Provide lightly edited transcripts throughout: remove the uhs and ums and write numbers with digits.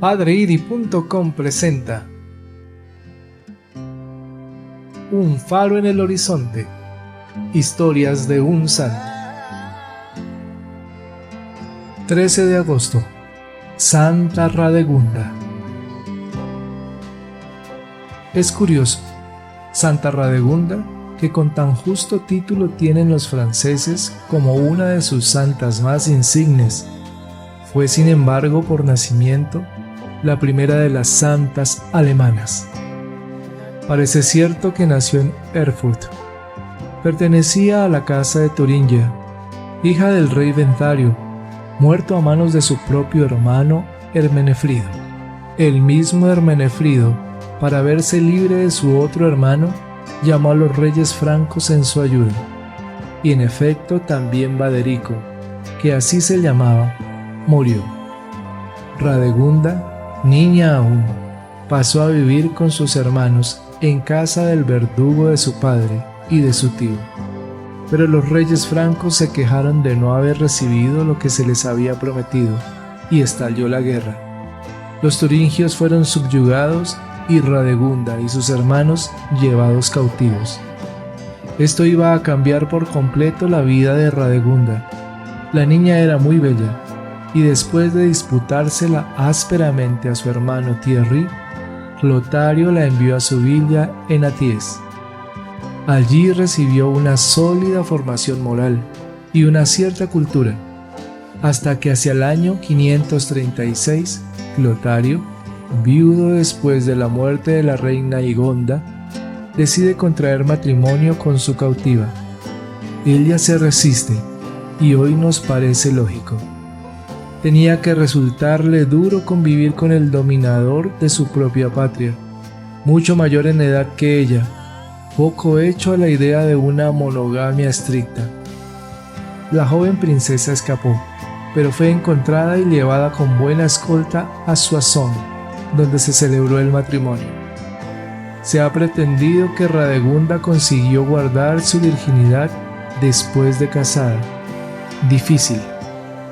Padreidi.com presenta Un faro en el horizonte. Historias de un santo. 13 de agosto. Santa Radegunda. Es curioso, Santa Radegunda, que con tan justo título tienen los franceses como una de sus santas más insignes, fue sin embargo por nacimiento la primera de las santas alemanas. Parece cierto que nació en Erfurt. Pertenecía a la casa de Turingia, hija del rey Bentario, muerto a manos de su propio hermano Hermenefrido. El mismo Hermenefrido, para verse libre de su otro hermano, llamó a los reyes francos en su ayuda. Y en efecto también Baderico, que así se llamaba, murió. Radegunda, niña aún, pasó a vivir con sus hermanos en casa del verdugo de su padre y de su tío. Pero los reyes francos se quejaron de no haber recibido lo que se les había prometido, y estalló la guerra. Los turingios fueron subyugados y Radegunda y sus hermanos llevados cautivos. Esto iba a cambiar por completo la vida de Radegunda. La niña era muy bella, y después de disputársela ásperamente a su hermano Thierry, Clotario la envió a su villa en Aties. Allí recibió una sólida formación moral y una cierta cultura, hasta que hacia el año 536, Clotario, viudo después de la muerte de la reina Igonda, decide contraer matrimonio con su cautiva. Ella se resiste, y hoy nos parece lógico. Tenía que resultarle duro convivir con el dominador de su propia patria, mucho mayor en edad que ella, poco hecho a la idea de una monogamia estricta. La joven princesa escapó, pero fue encontrada y llevada con buena escolta a Soissons, donde se celebró el matrimonio. Se ha pretendido que Radegunda consiguió guardar su virginidad después de casada. Difícil,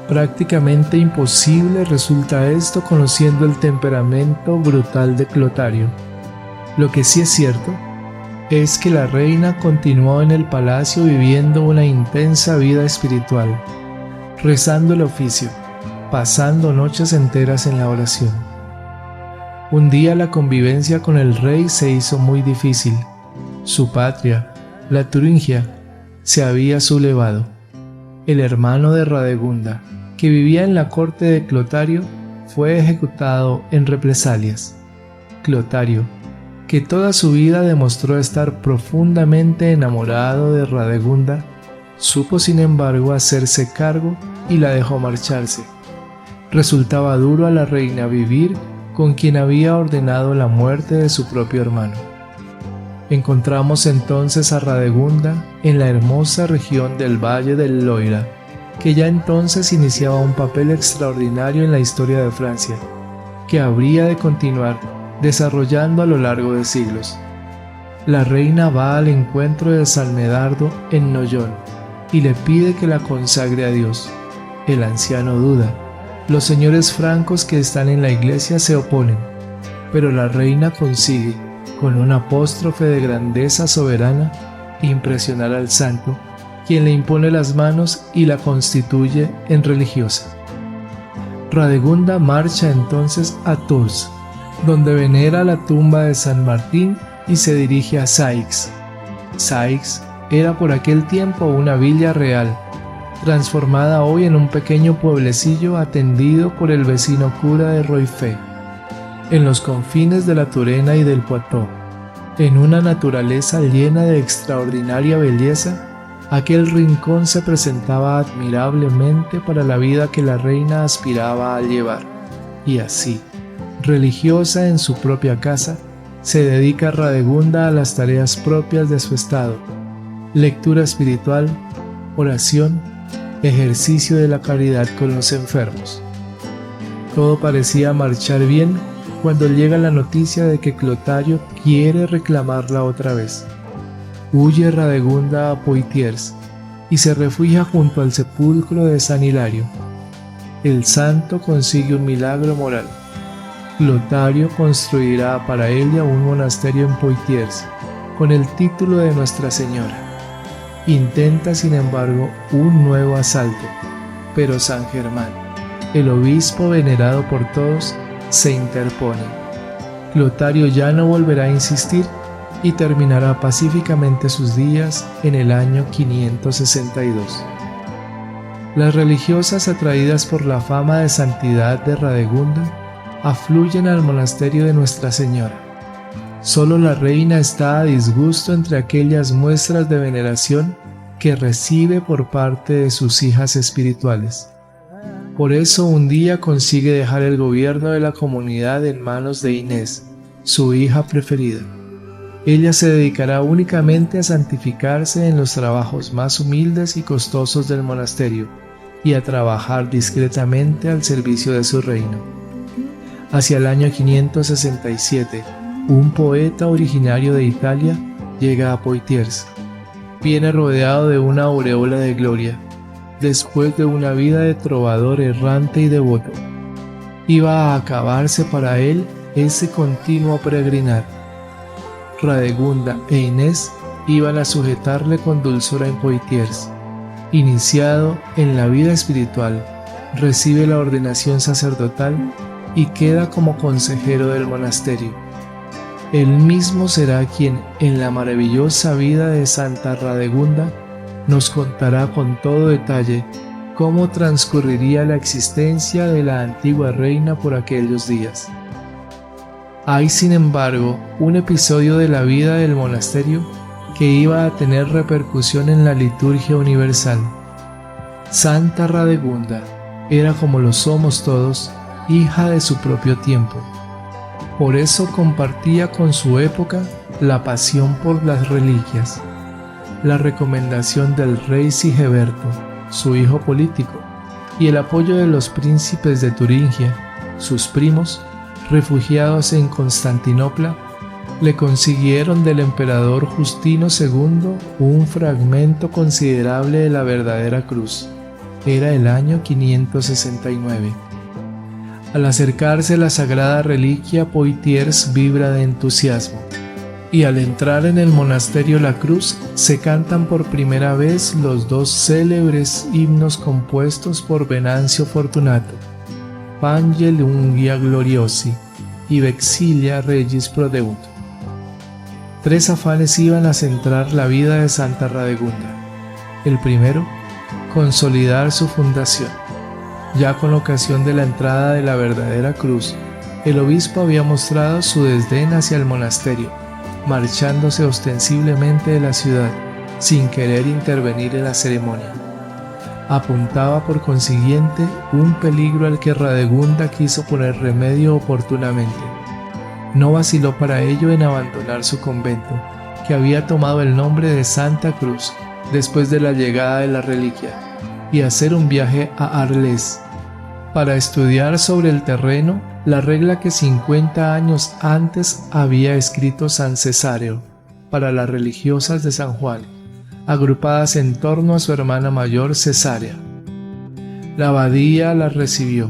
prácticamente imposible resulta esto conociendo el temperamento brutal de Clotario. Lo que sí es cierto es que la reina continuó en el palacio viviendo una intensa vida espiritual, rezando el oficio, pasando noches enteras en la oración. Un día la convivencia con el rey se hizo muy difícil. Su patria, la Turingia, se había sublevado. El hermano de Radegunda, que vivía en la corte de Clotario, fue ejecutado en represalias. Clotario, que toda su vida demostró estar profundamente enamorado de Radegunda, supo sin embargo hacerse cargo y la dejó marcharse. Resultaba duro a la reina vivir con quien había ordenado la muerte de su propio hermano. Encontramos entonces a Radegunda en la hermosa región del Valle del Loira, que ya entonces iniciaba un papel extraordinario en la historia de Francia, que habría de continuar desarrollando a lo largo de siglos. La reina va al encuentro de San Medardo en Noyon y le pide que la consagre a Dios. El anciano duda. Los señores francos que están en la iglesia se oponen, pero la reina consigue, con un apóstrofe de grandeza soberana, impresionar al santo, quien le impone las manos y la constituye en religiosa. Radegunda marcha entonces a Tours, donde venera la tumba de San Martín y se dirige a Saix. Saix era por aquel tiempo una villa real, transformada hoy en un pequeño pueblecillo atendido por el vecino cura de Roifé, en los confines de la Turena y del Poitou. En una naturaleza llena de extraordinaria belleza, aquel rincón se presentaba admirablemente para la vida que la reina aspiraba a llevar, y así, religiosa en su propia casa, se dedica Radegunda a las tareas propias de su estado: lectura espiritual, oración, ejercicio de la caridad con los enfermos. Todo parecía marchar bien cuando llega la noticia de que Clotario quiere reclamarla otra vez. Huye Radegunda a Poitiers y se refugia junto al sepulcro de San Hilario. El santo consigue un milagro moral. Lotario construirá para ella un monasterio en Poitiers, con el título de Nuestra Señora. Intenta, sin embargo, un nuevo asalto, pero San Germán, el obispo venerado por todos, se interpone. Lotario ya no volverá a insistir y terminará pacíficamente sus días en el año 562. Las religiosas, atraídas por la fama de santidad de Radegunda, afluyen al monasterio de Nuestra Señora. Solo la reina está a disgusto entre aquellas muestras de veneración que recibe por parte de sus hijas espirituales. Por eso un día consigue dejar el gobierno de la comunidad en manos de Inés, su hija preferida. Ella se dedicará únicamente a santificarse en los trabajos más humildes y costosos del monasterio y a trabajar discretamente al servicio de su reino. Hacia el año 567, un poeta originario de Italia llega a Poitiers. Viene rodeado de una aureola de gloria, después de una vida de trovador errante y devoto. Iba a acabarse para él ese continuo peregrinar. Radegunda e Inés iban a sujetarle con dulzura en Poitiers. Iniciado en la vida espiritual, recibe la ordenación sacerdotal y queda como consejero del monasterio. Él mismo será quien, en la maravillosa vida de Santa Radegunda, nos contará con todo detalle cómo transcurriría la existencia de la antigua reina por aquellos días. Hay, sin embargo, un episodio de la vida del monasterio que iba a tener repercusión en la liturgia universal. Santa Radegunda era, como lo somos todos, hija de su propio tiempo. Por eso compartía con su época la pasión por las reliquias, la recomendación del rey Sigeberto, su hijo político, y el apoyo de los príncipes de Turingia, sus primos, refugiados en Constantinopla, le consiguieron del emperador Justino II un fragmento considerable de la verdadera cruz. Era el año 569. Al acercarse a la sagrada reliquia, Poitiers vibra de entusiasmo, y al entrar en el monasterio La Cruz se cantan por primera vez los dos célebres himnos compuestos por Venancio Fortunato, Pange Ungia Gloriosi y Vexilia Regis Prodeunt. Tres afanes iban a centrar la vida de Santa Radegunda. El primero, consolidar su fundación. Ya con ocasión de la entrada de la verdadera cruz, el obispo había mostrado su desdén hacia el monasterio, marchándose ostensiblemente de la ciudad, sin querer intervenir en la ceremonia. Apuntaba por consiguiente un peligro al que Radegunda quiso poner remedio oportunamente. No vaciló para ello en abandonar su convento, que había tomado el nombre de Santa Cruz después de la llegada de la reliquia, y hacer un viaje a Arles, para estudiar sobre el terreno la regla que 50 años antes había escrito San Cesáreo para las religiosas de San Juan, agrupadas en torno a su hermana mayor Cesárea. La abadía la recibió,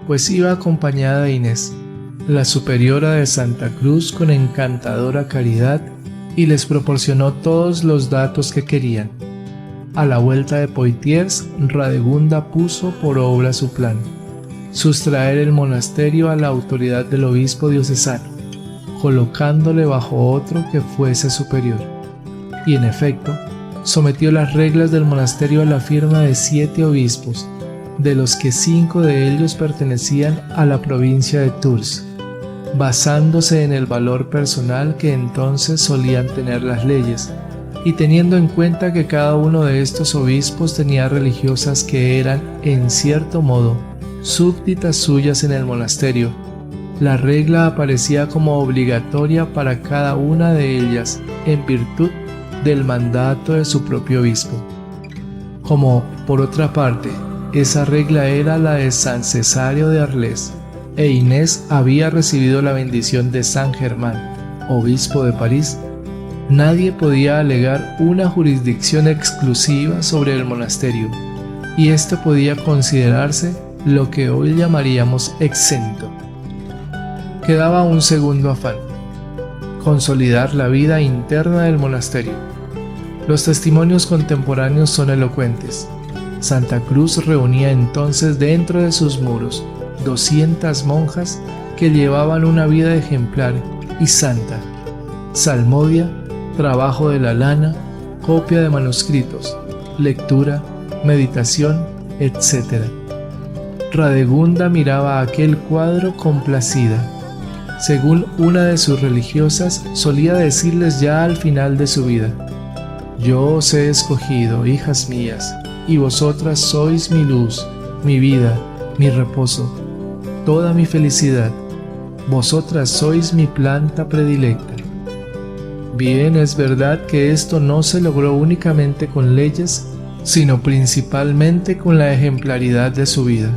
pues iba acompañada de Inés, la superiora de Santa Cruz, con encantadora caridad, y les proporcionó todos los datos que querían. A la vuelta de Poitiers, Radegunda puso por obra su plan: sustraer el monasterio a la autoridad del obispo diocesano, colocándole bajo otro que fuese superior. Y en efecto, sometió las reglas del monasterio a la firma de 7 obispos, de los que 5 de ellos pertenecían a la provincia de Tours, basándose en el valor personal que entonces solían tener las leyes, y teniendo en cuenta que cada uno de estos obispos tenía religiosas que eran, en cierto modo, súbditas suyas en el monasterio. La regla aparecía como obligatoria para cada una de ellas en virtud del mandato de su propio obispo. Como, por otra parte, esa regla era la de San Cesario de Arles, e Inés había recibido la bendición de San Germán, obispo de París, nadie podía alegar una jurisdicción exclusiva sobre el monasterio, y esto podía considerarse lo que hoy llamaríamos exento. quedaba un segundo afán: consolidar la vida interna del monasterio. Los testimonios contemporáneos son elocuentes. Santa Cruz reunía entonces dentro de sus muros 200 monjas que llevaban una vida ejemplar y santa: salmodia, trabajo de la lana, copia de manuscritos, lectura, meditación, etc. Radegunda miraba aquel cuadro complacida. Según una de sus religiosas, solía decirles ya al final de su vida: «Yo os he escogido, hijas mías, y vosotras sois mi luz, mi vida, mi reposo, toda mi felicidad. Vosotras sois mi planta predilecta». Bien, es verdad que esto no se logró únicamente con leyes, sino principalmente con la ejemplaridad de su vida.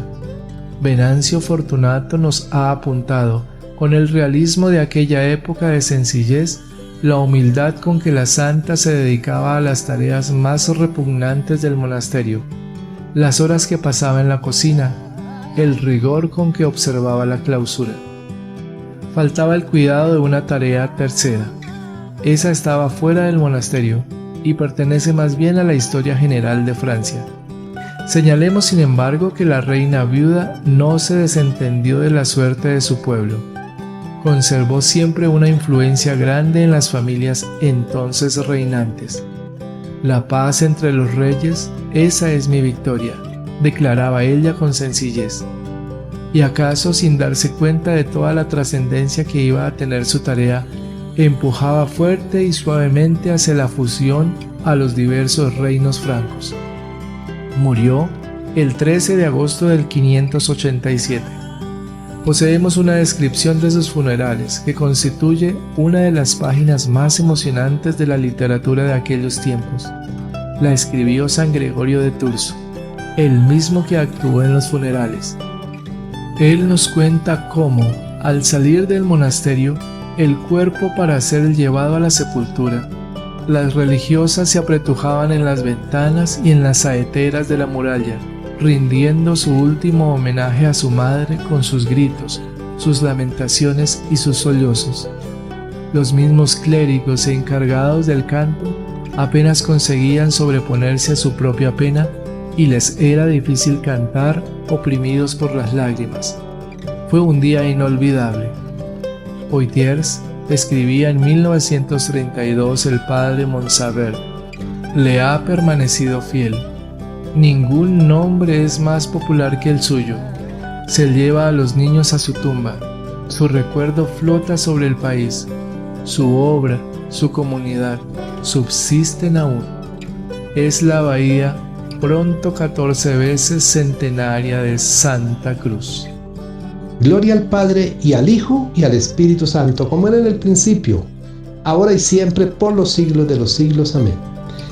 Venancio Fortunato nos ha apuntado, con el realismo de aquella época de sencillez, la humildad con que la santa se dedicaba a las tareas más repugnantes del monasterio, las horas que pasaba en la cocina, el rigor con que observaba la clausura. Faltaba el cuidado de una tarea tercera. Esa estaba fuera del monasterio y pertenece más bien a la historia general de Francia. Señalemos, sin embargo, que la reina viuda no se desentendió de la suerte de su pueblo. Conservó siempre una influencia grande en las familias entonces reinantes. «La paz entre los reyes, esa es mi victoria», declaraba ella con sencillez. Y acaso, sin darse cuenta de toda la trascendencia que iba a tener su tarea, empujaba fuerte y suavemente hacia la fusión a los diversos reinos francos. Murió el 13 de agosto del 587. Poseemos una descripción de sus funerales que constituye una de las páginas más emocionantes de la literatura de aquellos tiempos. La escribió San Gregorio de Tours, el mismo que actuó en los funerales. Él nos cuenta cómo, al salir del monasterio, el cuerpo para ser llevado a la sepultura, las religiosas se apretujaban en las ventanas y en las saeteras de la muralla, rindiendo su último homenaje a su madre con sus gritos, sus lamentaciones y sus sollozos. Los mismos clérigos e encargados del canto apenas conseguían sobreponerse a su propia pena y les era difícil cantar, oprimidos por las lágrimas. Fue un día inolvidable. Poitiers escribía en 1932 el padre Monsalvert: «Le ha permanecido fiel. Ningún nombre es más popular que el suyo. Se lleva a los niños a su tumba. Su recuerdo flota sobre el país. Su obra, su comunidad, subsisten aún. Es la bahía, pronto 14 veces centenaria, de Santa Cruz». Gloria al Padre, y al Hijo, y al Espíritu Santo, como era en el principio, ahora y siempre, por los siglos de los siglos. Amén.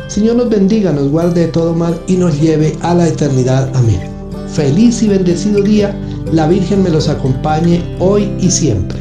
Señor nos bendiga, nos guarde de todo mal y nos lleve a la eternidad. Amén. Feliz y bendecido día. La Virgen me los acompañe hoy y siempre.